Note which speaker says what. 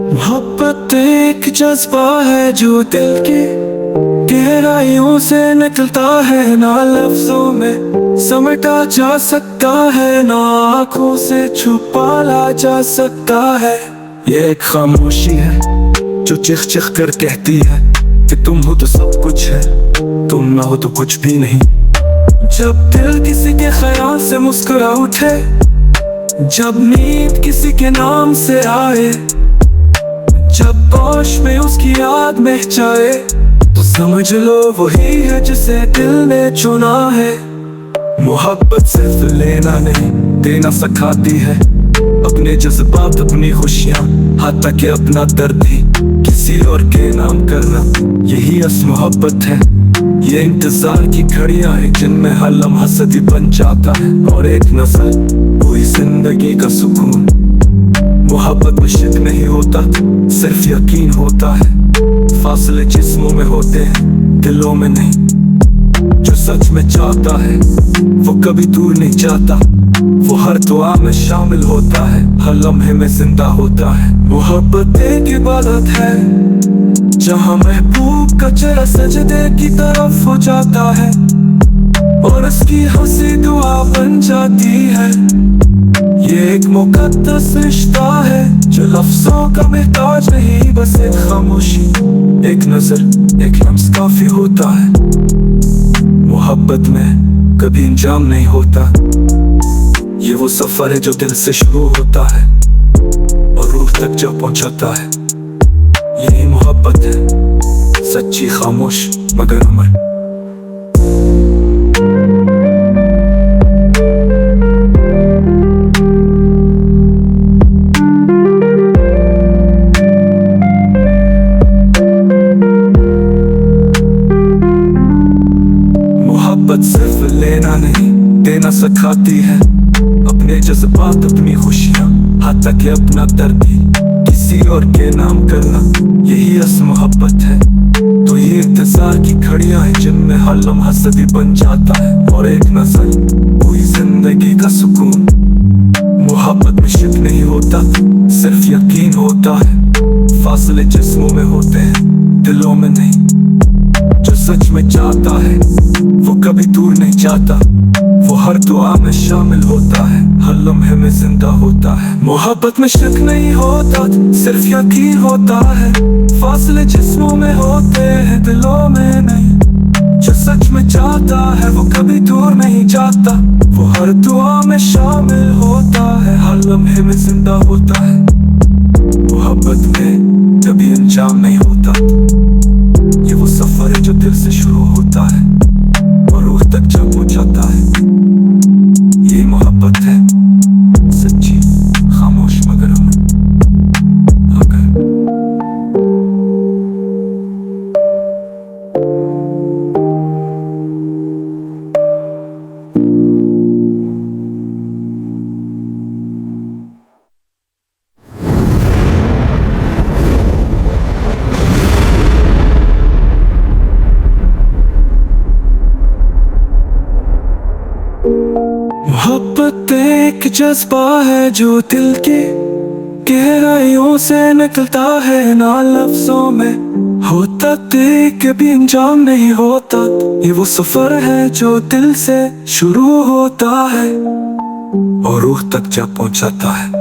Speaker 1: मोहब्बत एक जज्बा है जो दिल के गहराइयों से निकलता है, ना लफ्जों में समेटा जा सकता है, ना आँखों से छुपा ला जा सकता है। ये एक खामोशी है जो चिख चिख कर कहती है कि तुम हो तो सब कुछ है, तुम ना हो तो कुछ भी नहीं। जब दिल किसी के ख्याल से मुस्कुरा उठे, जब नींद किसी के नाम से आए, जब होश में उसकी याद महक जाए, तो समझ लो वही है जिसे दिल ने चुना है। मोहब्बत सिर्फ लेना नहीं देना सिखाती है, अपने जज्बात अपनी खुशियाँ हाथ तक अपना दर्द ही किसी और के नाम करना, यही असली मोहब्बत है। ये इंतजार की घड़ियां हैं जिनमें हर लम्हा सदी बन जाता है, और एक नजर पूरी जिंदगी का सुकून। मोहब्बत में शक नहीं होता, सिर्फ यकीन होता है। फासले जिस्मों में होते हैं, दिलों में नहीं। जो सच में चाहता है वो कभी दूर नहीं जाता, वो हर दुआ में शामिल होता है, हर लम्हे में जिंदा होता है। मोहब्बत एक इबादत है जहाँ महबूब का चेहरा सजदे की तरफ हो जाता है, और उसकी हंसी दुआ बन जाती है। ये एक मुकद्दस रिश्ता है जो लफ्जों का मोहताज नहीं, बस एक खामोशी, एक नजर, एक लम्स काफी होता है। मोहब्बत में कभी इंजाम नहीं होता, ये वो सफर है जो दिल से शुरू होता है और रूह तक जब पहुंचाता है। यही मोहब्बत है, सच्ची, खामोश मगर अमर। मोहब्बत सिर्फ लेना नहीं देना सिखाती है, अपने जज्बात अपनी खुशियाँ हाथ तक अपना दर्द ही किसी और के नाम करना, यही असली मोहब्बत है। तो ये इंतजार की घड़ियां हैं जिनमें हर लम्हा सदी बन जाता है, और एक नजर पूरी जिंदगी का सुकून। मोहब्बत में शक नहीं होता, सिर्फ यकीन होता है। फासले जिस्मों में होते हैं, दिलों में नहीं। जो सच में चाहता है वो कभी दूर नहीं जाता, वो हर दुआ में शामिल होता है, हर लम्हे में जिंदा होता है। मोहब्बत में शक नहीं होता, सिर्फ यकीन होता है। फासले जिस्मों में होते हैं, दिलों में नहीं। जो सच में चाहता है वो कभी दूर नहीं जाता, वो हर दुआ में शामिल होता है, हर लम्हे में जिंदा होता है। मोहब्बत में कभी अंजाम नहीं होता, ये वो सफर है जो दिल से शुरू होता है और रूह तक जब पहुंचाता है। ये मोहब्बत है, सच्ची, खामोश मगर अमर। मोहब्बत एक जज्बा है जो दिल के गहराइयों से निकलता है, ना लफ्जों में होता कभी अंजाम नहीं होता। ये वो सफर है जो दिल से शुरू होता है और रूह तक जा पहुंचाता है।